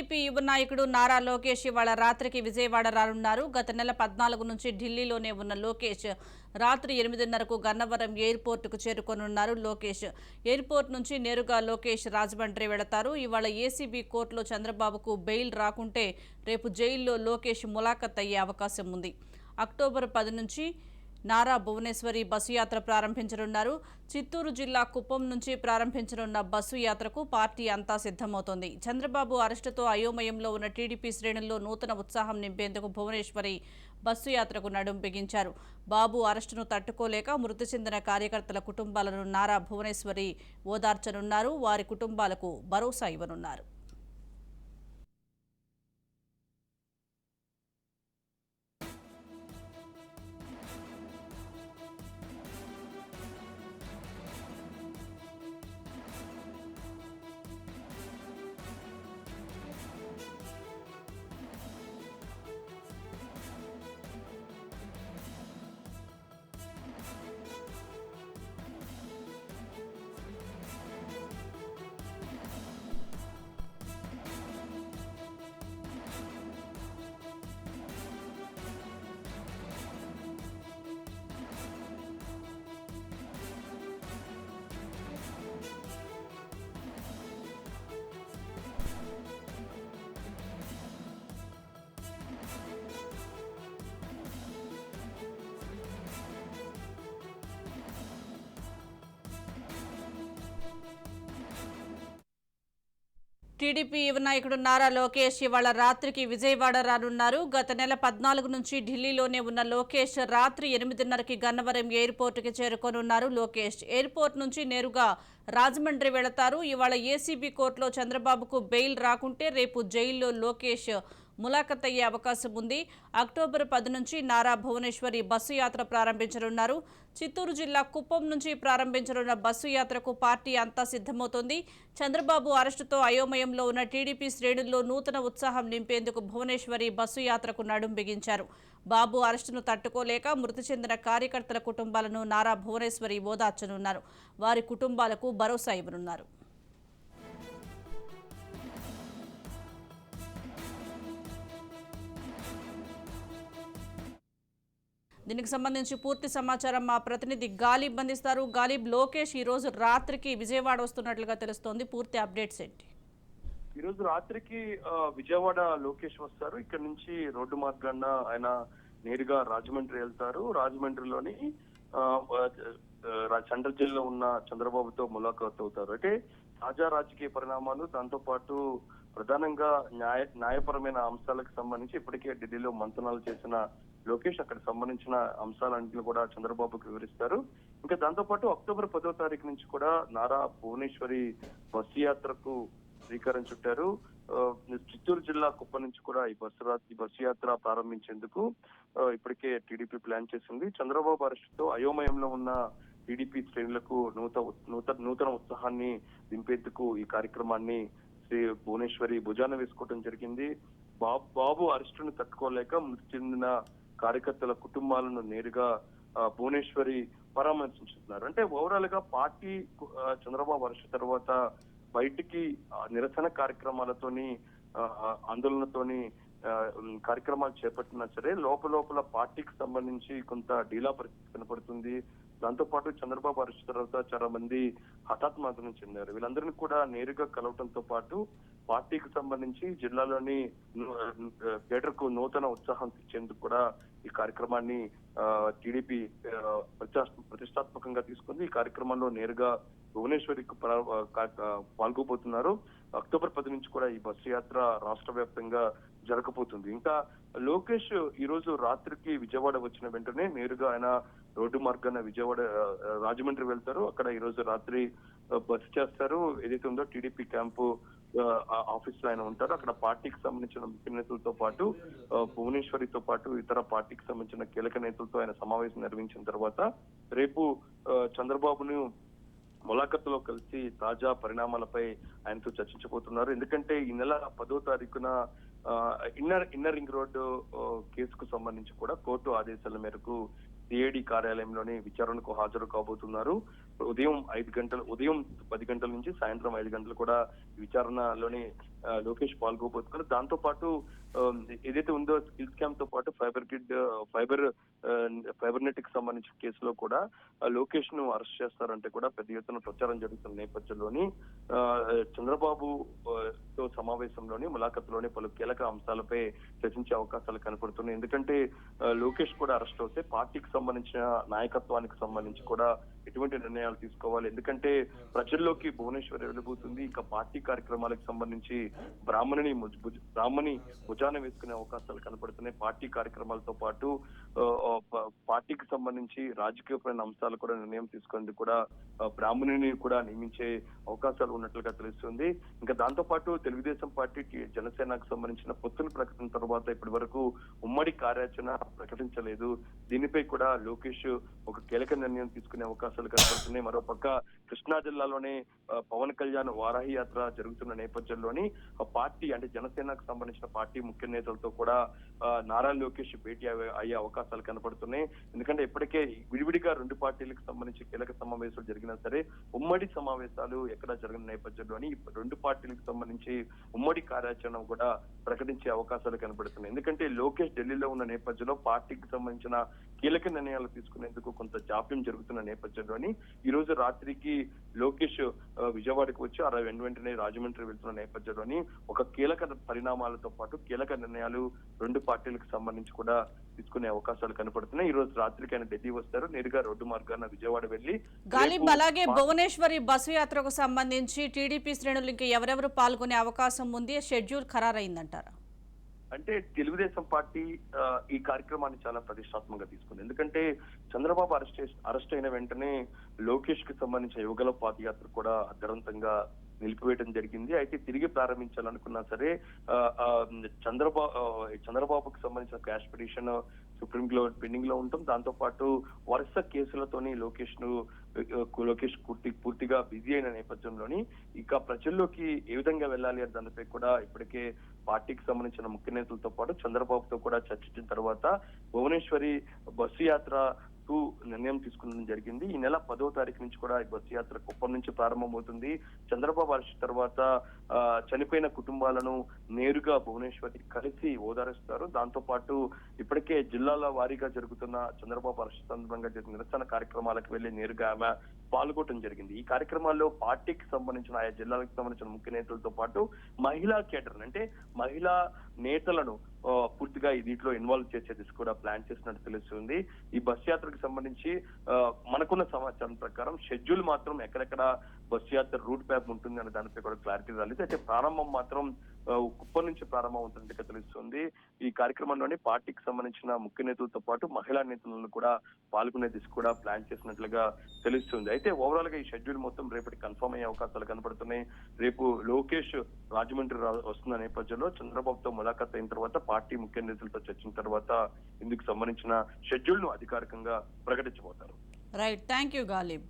TDP యువ నాయకుడు నారా లోకేష్ ఇవాళ రాత్రికి విజయవాడ రానున్నారు. గత నెల 14 నుంచి ఢిల్లీలోనే ఉన్న లోకేష్ రాత్రి 8:30కు గన్నవరం ఎయిర్పోర్టుకు చేరుకోనున్నారు. లోకేష్ ఎయిర్పోర్ట్ నుంచి నేరుగా లోకేష్ రాజమండ్రి వెళతారు. ఇవాళ ఏసీబీ కోర్టులో చంద్రబాబుకు బెయిల్ రాకుంటే రేపు జైల్లో లోకేష్ ములాఖత్ అయ్యే అవకాశం ఉంది. అక్టోబర్ 10 నుంచి నారా భువనేశ్వరి బస్సు యాత్ర ప్రారంభించనున్నారు. చిత్తూరు జిల్లా కుప్పం నుంచి ప్రారంభించనున్న బస్సు యాత్రకు పార్టీ అంతా సిద్ధమవుతోంది. చంద్రబాబు అరెస్టుతో అయోమయంలో ఉన్న టీడీపీ శ్రేణుల్లో నూతన ఉత్సాహం నింపేందుకు భువనేశ్వరి బస్సు యాత్రకు నడుం బిగించారు. బాబు అరెస్టును తట్టుకోలేక మృతి చెందిన కార్యకర్తల కుటుంబాలను నారా భువనేశ్వరి ఓదార్చనున్నారు. వారి కుటుంబాలకు భరోసా ఇవ్వనున్నారు. టీడీపీ యువ నాయకుడు నారా లోకేష్ ఇవాళ రాత్రికి విజయవాడ రానున్నారు. గత నెల 14 నుంచి ఢిల్లీలోనే ఉన్న లోకేష్ రాత్రి 8:30కి గన్నవరం ఎయిర్పోర్టుకి చేరుకోనున్నారు. లోకేష్ ఎయిర్పోర్ట్ నుంచి నేరుగా రాజమండ్రి వెళతారు. ఇవాళ ఏసీబీ కోర్టులో చంద్రబాబుకు బెయిల్ రాకుంటే రేపు జైల్లో లోకేష్ ములాఖత్ అయ్యే అవకాశం ఉంది. అక్టోబర్ 10 నుంచి నారా భువనేశ్వరి బస్సు యాత్ర ప్రారంభించనున్నారు. చిత్తూరు జిల్లా కుప్పం నుంచి ప్రారంభించనున్న బస్సు యాత్రకు పార్టీ అంతా సిద్ధమవుతోంది. చంద్రబాబు అరెస్టుతో అయోమయంలో ఉన్న టీడీపీ శ్రేణుల్లో నూతన ఉత్సాహం నింపేందుకు భువనేశ్వరి బస్సు యాత్రకు నడుం బిగించారు. బాబు అరెస్టును తట్టుకోలేక మృతి చెందిన కార్యకర్తల కుటుంబాలను నారా భువనేశ్వరి ఓదార్చనున్నారు. వారి కుటుంబాలకు భరోసా ఇవ్వనున్నారు. దీనికి సంబంధించి పూర్తి సమాచారం మా ప్రతినిధి గాలిబ్ అందిస్తారు. గాలిబ్, లోకేష్ ఈ రోజు రాత్రికి విజయవాడ వస్తున్నట్లుగా తెలుస్తోంది. పూర్తి అప్డేట్స్ ఏంటి? ఈ రోజు రాత్రికి విజయవాడ లోకేష్ వస్తారు. ఇక్కడ నుంచి రోడ్డు మార్గాన ఆయన నేరుగా రాజమండ్రి వెళ్తారు. రాజమండ్రిలోని సెంట్రల్ జైల్లో ఉన్న చంద్రబాబుతో ములాఖాత్ అవుతారు. అంటే తాజా రాజకీయ పరిణామాలు, దాంతో పాటు ప్రధానంగా న్యాయపరమైన అంశాలకు సంబంధించి ఇప్పటికే ఢిల్లీలో మంతనాలు చేసిన లోకేష్ అక్కడ సంబంధించిన అంశాలన్నింటినీ కూడా చంద్రబాబుకు వివరిస్తారు. ఇంకా దాంతో పాటు అక్టోబర్ 10వ తారీఖు నుంచి కూడా నారా భువనేశ్వరి బస్సు యాత్రకు శ్రీకారం చుట్టారు. చిత్తూరు జిల్లా కుప్ప నుంచి కూడా ఈ బస్సు యాత్ర ప్రారంభించేందుకు ఇప్పటికే టీడీపీ ప్లాన్ చేసింది. చంద్రబాబు అరెస్టుతో అయోమయంలో ఉన్న టీడీపీ శ్రేణులకు నూతన ఉత్సాహాన్ని దింపేందుకు ఈ కార్యక్రమాన్ని శ్రీ భువనేశ్వరి భుజాన వేసుకోవడం జరిగింది. బాబు అరెస్టును తట్టుకోలేక మృతి చెందిన కార్యకర్తల కుటుంబాలను నేరుగా భువనేశ్వరి పరామర్శించుతున్నారు. అంటే ఓవరాల్ గా పార్టీ చంద్రబాబు అరెస్ట్ తర్వాత బయటికి నిరసన కార్యక్రమాలతోని ఆందోళనతోని కార్యక్రమాలు చేపట్టినా సరే లోపల పార్టీకి సంబంధించి కొంత డీలా పరిస్థితి కనపడుతుంది. దాంతో పాటు చంద్రబాబు అరెస్ట్ తర్వాత చాలా మంది హఠాత్మరణం చెందారు. వీళ్ళందరినీ కూడా నేరుగా కలవటంతో పాటు పార్టీకి సంబంధించి జిల్లాలోని కేడర్ కు నూతన ఉత్సాహం తెచ్చేందుకు కూడా ఈ కార్యక్రమాన్ని టీడీపీ ప్రతిష్టాత్మకంగా తీసుకుంది. ఈ కార్యక్రమంలో నేరుగా భువనేశ్వరికి పాల్గొబోతున్నారు. అక్టోబర్ 10 నుంచి కూడా ఈ బస్సు యాత్ర రాష్ట్ర వ్యాప్తంగా జరగబోతుంది. ఇంకా లోకేష్ ఈ రోజు రాత్రికి విజయవాడ వచ్చిన వెంటనే నేరుగా ఆయన రోడ్డు మార్గాన విజయవాడ రాజమండ్రి వెళ్తారు. అక్కడ ఈ రోజు రాత్రి బస చేస్తారు. ఏదైతే ఉందో టీడీపీ క్యాంపు ఆఫీస్ లో ఆయన ఉంటారు. అక్కడ పార్టీకి సంబంధించిన ముఖ్య నేతలతో పాటు భువనేశ్వరితో పాటు ఇతర పార్టీకి సంబంధించిన కీలక నేతలతో ఆయన సమావేశం నిర్వహించిన తర్వాత రేపు చంద్రబాబును ములాఖత్తులో కలిసి తాజా పరిణామాలపై ఆయనతో చర్చించబోతున్నారు. ఎందుకంటే ఈ నెల 10వ తారీఖున ఇన్నర్ రింగ్ రోడ్డు కేసుకు సంబంధించి కూడా కోర్టు ఆదేశాల మేరకు సిఐడి కార్యాలయంలోని విచారణకు హాజరు కాబోతున్నారు. ఉదయం 10 గంటల నుంచి సాయంత్రం 5 గంటలు కూడా విచారణలోని లోకేష్ పాల్గొబోతున్నారు. దాంతో పాటు ఏదైతే ఉందో స్కిల్స్ క్యాంప్ తో పాటు ఫైబర్ నెట్ కి సంబంధించిన కేసులో కూడా లోకేష్ ను అరెస్ట్ చేస్తారంటే కూడా పెద్ద ఎత్తున ప్రచారం జరుగుతున్న నేపథ్యంలోని చంద్రబాబు తో సమావేశంలోని ములాఖతులోని పలు కీలక అంశాలపై చర్చించే అవకాశాలు కనపడుతున్నాయి. ఎందుకంటే లోకేష్ కూడా అరెస్ట్ అవుతే పార్టీకి సంబంధించిన నాయకత్వానికి సంబంధించి కూడా ఎటువంటి నిర్ణయాలు తీసుకోవాలి. ఎందుకంటే ప్రజల్లోకి భువనేశ్వర్ వెలుగుతుంది. ఇక పార్టీ కార్యక్రమాలకు సంబంధించి బ్రాహ్మణి భుజాన వేసుకునే అవకాశాలు కనపడుతున్నాయి. పార్టీ కార్యక్రమాలతో పాటు పార్టీకి సంబంధించి రాజకీయపరమైన అంశాలు కూడా నిర్ణయం తీసుకునేందుకు కూడా బ్రాహ్మణిని కూడా నియమించే అవకాశాలు ఉన్నట్లుగా తెలుస్తుంది. ఇంకా దాంతో పాటు తెలుగుదేశం పార్టీకి జనసేనకు సంబంధించిన పొత్తుల ప్రకటన తర్వాత ఇప్పటి వరకు ఉమ్మడి కార్యాచరణ ప్రకటించలేదు. దీనిపై కూడా లోకేష్ ఒక కీలక నిర్ణయం తీసుకునే అవకాశాలు కనపడుతున్నాయి. మరోపక్క కృష్ణా జిల్లాలోనే పవన్ కళ్యాణ్ వారాహి యాత్ర జరుగుతున్న నేపథ్యంలోని పార్టీ అంటే జనసేనకు సంబంధించిన పార్టీ ముఖ్య నేతలతో కూడా నారా లోకేష్ భేటీ అయ్యే అవకాశాలు కనపడుతున్నాయి. ఎందుకంటే ఇప్పటికే విడివిడిగా రెండు పార్టీలకు సంబంధించి కీలక సమావేశాలు జరిగినా సరే ఉమ్మడి సమావేశాలు ఎక్కడ జరిగిన నేపథ్యంలోని రెండు పార్టీలకు సంబంధించి ఉమ్మడి కార్యాచరణ కూడా ప్రకటించే అవకాశాలు కనపడుతున్నాయి. ఎందుకంటే లోకేష్ ఢిల్లీలో ఉన్న నేపథ్యంలో పార్టీకి సంబంధించిన కీలక నిర్ణయాలు తీసుకునేందుకు కొంత జాప్యం జరుగుతున్న నేపథ్యంలోని ఈ రోజు రాత్రికి లోకేష్ విజయవాడకు వచ్చి వెంటనే రాజమండ్రి వెళ్తున్న నేపథ్యంలోని ఒక కీలక పరిణామాలతో పాటు కీలక నిర్ణయాలు రెండు పార్టీలకు సంబంధించి కూడా తీసుకునే అవకాశాలు కనపడుతున్నాయి. ఈ రోజు రాత్రికి ఆయన ఢిల్లీ వస్తారు. నేరుగా రోడ్డు మార్గాన విజయవాడ వెళ్లి గాలిబ్ అలాగే భువనేశ్వరి బస్సు యాత్రకు సంబంధించి టీడీపీ శ్రేణులు ఇంకా ఎవరెవరు పాల్గొనే అవకాశం ఉంది? షెడ్యూల్ ఖరారైందంటారా? అంటే తెలుగుదేశం పార్టీ ఈ కార్యక్రమాన్ని చాలా ప్రతిష్టాత్మకంగా తీసుకుంది. ఎందుకంటే చంద్రబాబు అరెస్ట్ అయిన వెంటనే లోకేష్ కి సంబంధించిన యువగల పాదయాత్ర కూడా అర్ధవంతంగా నిలిపివేయడం జరిగింది. అయితే తిరిగి ప్రారంభించాలనుకున్నా సరే చంద్రబాబుకు సంబంధించిన క్యాష్ పిటిషన్ సుప్రీంలో పెండింగ్ లో ఉంటాం. దాంతో పాటు వరుస కేసులతోని లోకేష్ పూర్తిగా బిజీ అయిన నేపథ్యంలోని ఇక ప్రజల్లోకి ఏ విధంగా వెళ్ళాలి అనే దానిపై కూడా ఇప్పటికే పార్టీకి సంబంధించిన ముఖ్య నేతలతో పాటు చంద్రబాబుతో కూడా చర్చించిన తర్వాత భువనేశ్వరి బస్సు యాత్ర నిర్ణయం తీసుకోవడం జరిగింది. ఈ నెల 10వ తారీఖు నుంచి కూడా ఈ బస్సు యాత్ర కుప్పం నుంచి ప్రారంభమవుతుంది. చంద్రబాబు అరెస్ట్ తర్వాత చనిపోయిన కుటుంబాలను నేరుగా భువనేశ్వరి కలిసి ఓదారుస్తారు. దాంతో పాటు ఇప్పటికే జిల్లాల వారీగా జరుగుతున్న చంద్రబాబు అరెస్ట్ సందర్భంగా జరిగిన నిరసన కార్యక్రమాలకు వెళ్లి నేరుగా ఆమె పాల్గొనడం జరిగింది. ఈ కార్యక్రమాల్లో పార్టీకి సంబంధించిన ఆయా జిల్లాలకు సంబంధించిన ముఖ్య నేతలతో పాటు మహిళా కేడర్ అంటే మహిళా నేతలను పూర్తిగా దీంట్లో ఇన్వాల్వ్ చేసేది కూడా ప్లాన్ చేసినట్టు తెలుస్తుంది. ఈ బస్ యాత్రకు సంబంధించి మనకున్న సమాచారం ప్రకారం షెడ్యూల్ మాత్రం ఎక్కడెక్కడ బస్ యాత్ర రూట్ మ్యాప్ ఉంటుంది అనే దానిపై కూడా క్లారిటీ రాలేదు. అయితే ప్రారంభం మాత్రం కుప్పం నుంచి ప్రారంభం అవుతున్నట్టుగా తెలుస్తుంది. ఈ కార్యక్రమంలోని పార్టీకి సంబంధించిన ముఖ్య నేతలతో పాటు మహిళా నేతలను కూడా పాల్గొనే దిశ కూడా ప్లాన్ చేసినట్లుగా తెలుస్తుంది. అయితే ఓవరాల్ గా ఈ షెడ్యూల్ మొత్తం రేపటి కన్ఫర్మ్ అయ్యే అవకాశాలు కనపడుతున్నాయి. రేపు లోకేష్ రాజమండ్రి వస్తున్న నేపథ్యంలో చంద్రబాబుతో ములాఖాత్ అయిన తర్వాత పార్టీ ముఖ్య నేతలతో చర్చించిన తర్వాత ఇందుకు సంబంధించిన షెడ్యూల్ ను అధికారికంగా ప్రకటించబోతారు. Right, thank you Ghalib.